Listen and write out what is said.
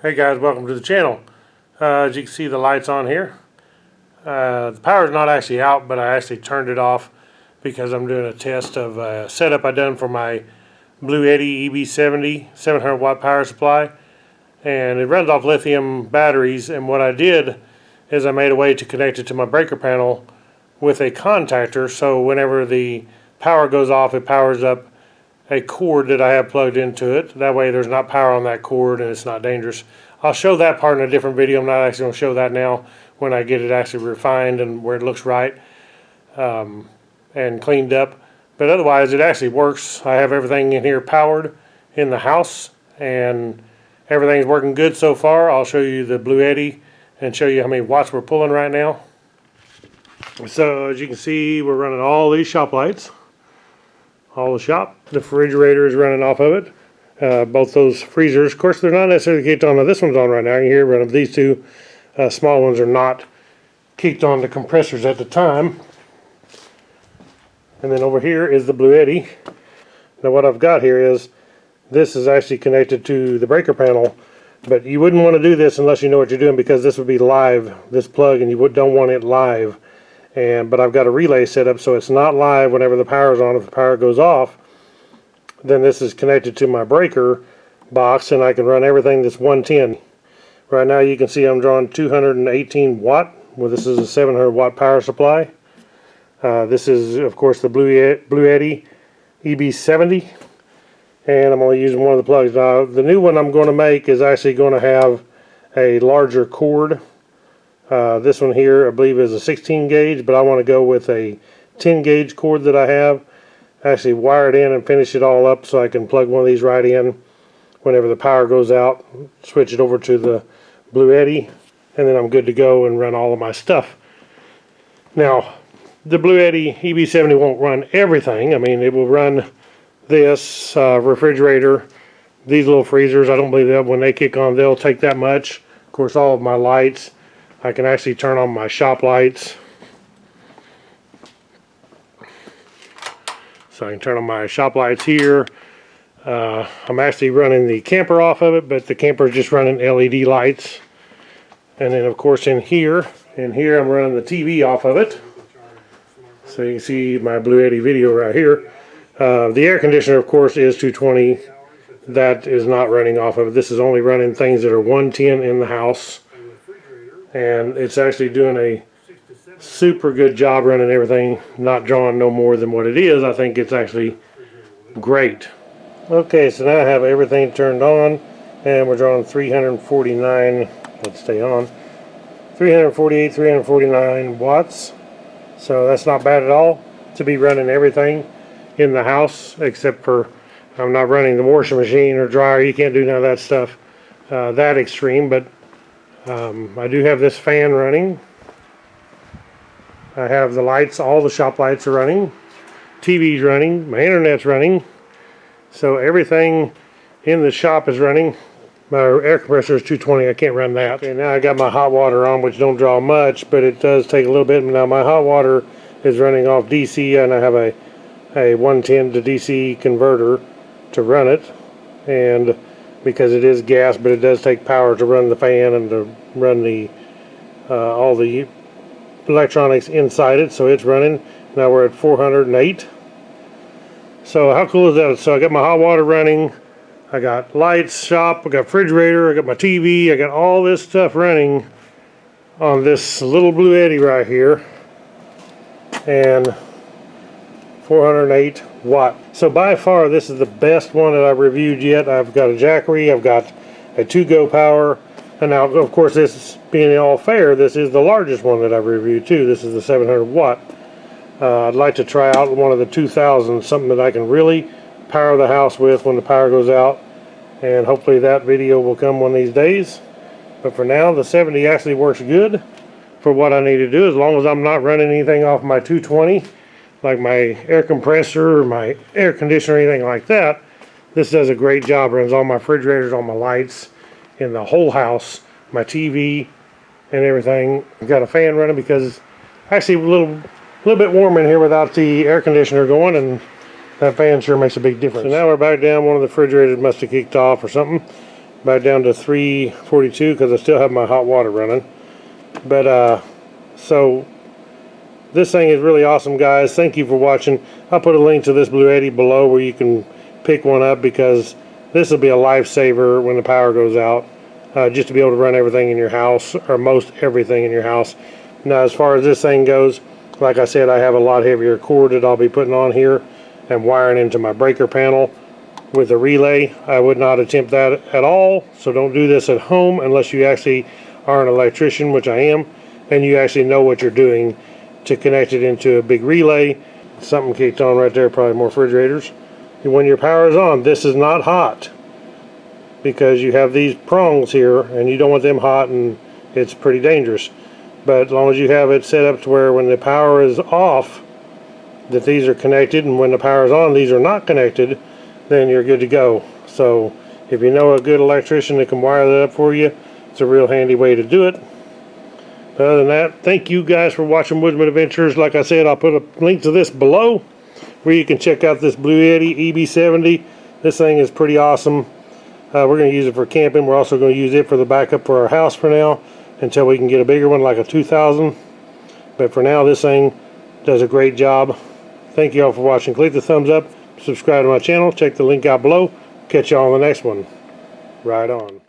Hey guys, welcome to the channel. As you can see, the light's on here. The power's not actually out, but I actually turned it off because I'm doing a test of a setup I done for my Bluetti EB70 700 watt power supply, and it runs off lithium batteries. And what I did is I made a way to connect it to my breaker panel with a contactor, so whenever the power goes off, it powers up a cord that I have plugged into it. That way there's not power on that cord and it's not dangerous. I'll show that part in a different video. I'm not actually going to show that now when I get it actually refined and where it looks right and cleaned up. But otherwise it actually works. I have everything in here powered in the house and everything's working good so far. I'll show you the Bluetti and show you how many watts we're pulling right now. So as you can see, we're running all these shop lights. All the shop. The refrigerator is running off of it. Both those freezers, of course, they're not necessarily kicked on. Now, this one's on right now. You can hear it running. These two small ones are not kicked on the compressors at the time. And then over here is the Bluetti. Now, what I've got here is this is actually connected to the breaker panel, but you wouldn't want to do this unless you know what you're doing, because this would be live, this plug, and you don't want it live. But I've got a relay set up so it's not live whenever the power's on. If the power goes off, then this is connected to my breaker box and I can run everything that's 110. Right now you can see I'm drawing 218 watt. Well, this is a 700 watt power supply. This is of course the Bluetti EB70, and I'm only using one of the plugs. Now the new one I'm going to make is actually going to have a larger cord. This one here I believe is a 16 gauge, but I want to go with a 10 gauge cord that I have. Actually wire it in and finish it all up so I can plug one of these right in whenever the power goes out, switch it over to the Bluetti, and then I'm good to go and run all of my stuff. Now the Bluetti EB70 won't run everything. I mean, it will run this refrigerator, these little freezers. I don't believe that when they kick on they'll take that much. Of course, all of my lights. I can actually turn on my shop lights. So I can turn on my shop lights here. I'm actually running the camper off of it, but the camper is just running LED lights. And then of course in here I'm running the TV off of it. So you can see my Bluetti video right here. The air conditioner of course is 220. That is not running off of it. This is only running things that are 110 in the house. And it's actually doing a super good job running everything, not drawing no more than what it is. I think it's actually great. Okay, so now I have everything turned on, and we're drawing 349, let's stay on, 348, 349 watts. So that's not bad at all to be running everything in the house, except for I'm not running the washing machine or dryer. You can't do none of that stuff that extreme, but I do have this fan running. I have the lights, all the shop lights are running. TV's running, my internet's running. So everything in the shop is running. My air compressor is 220, I can't run that. And now I got my hot water on, which don't draw much, but it does take a little bit. Now my hot water is running off DC, and I have a 110 to DC converter to run it. And because it is gas, but it does take power to run the fan and to run the all the electronics inside it. So it's running. Now we're at 408. So how cool is that? So I got my hot water running, I got lights, shop, I got refrigerator, I got my TV, I got all this stuff running on this little Bluetti right here, and 408 watt. So by far this is the best one that I've reviewed yet. I've got a Jackery, I've got a 2-go power, and now of course this being all fair, this is the largest one that I've reviewed too. This is the 700 watt. I'd like to try out one of the 2000, something that I can really power the house with when the power goes out, and hopefully that video will come one of these days. But for now the 70 actually works good for what I need to do, as long as I'm not running anything off my 220 like my air compressor or my air conditioner or anything like that. This does a great job. Runs all my refrigerators, all my lights in the whole house, my TV and everything. I've got a fan running because it's actually a little bit warm in here without the air conditioner going, and that fan sure makes a big difference. So now we're back down. One of the refrigerators must have kicked off or something, back down to 342 because I still have my hot water running. But so this thing is really awesome, guys. Thank you for watching. I'll put a link to this Bluetti below where you can pick one up, because this will be a lifesaver when the power goes out, just to be able to run everything in your house, or most everything in your house. Now, as far as this thing goes, like I said, I have a lot heavier cord that I'll be putting on here and wiring into my breaker panel with a relay. I would not attempt that at all, so don't do this at home unless you actually are an electrician, which I am, and you actually know what you're doing to connect it into a big relay. Something kicked on right there, probably more refrigerators. When your power is on, this is not hot, because you have these prongs here and you don't want them hot, and it's pretty dangerous. But as long as you have it set up to where when the power is off, that these are connected, and when the power is on, these are not connected, then you're good to go. So if you know a good electrician that can wire that up for you, it's a real handy way to do it. But other than that, thank you guys for watching Woodzman Adventures. Like I said, I'll put a link to this below where you can check out this Bluetti EB70. This thing is pretty awesome. We're going to use it for camping. We're also going to use it for the backup for our house for now, until we can get a bigger one like a 2000. But for now, this thing does a great job. Thank you all for watching. Click the thumbs up, subscribe to my channel, check the link out below. Catch you all on the next one. Right on.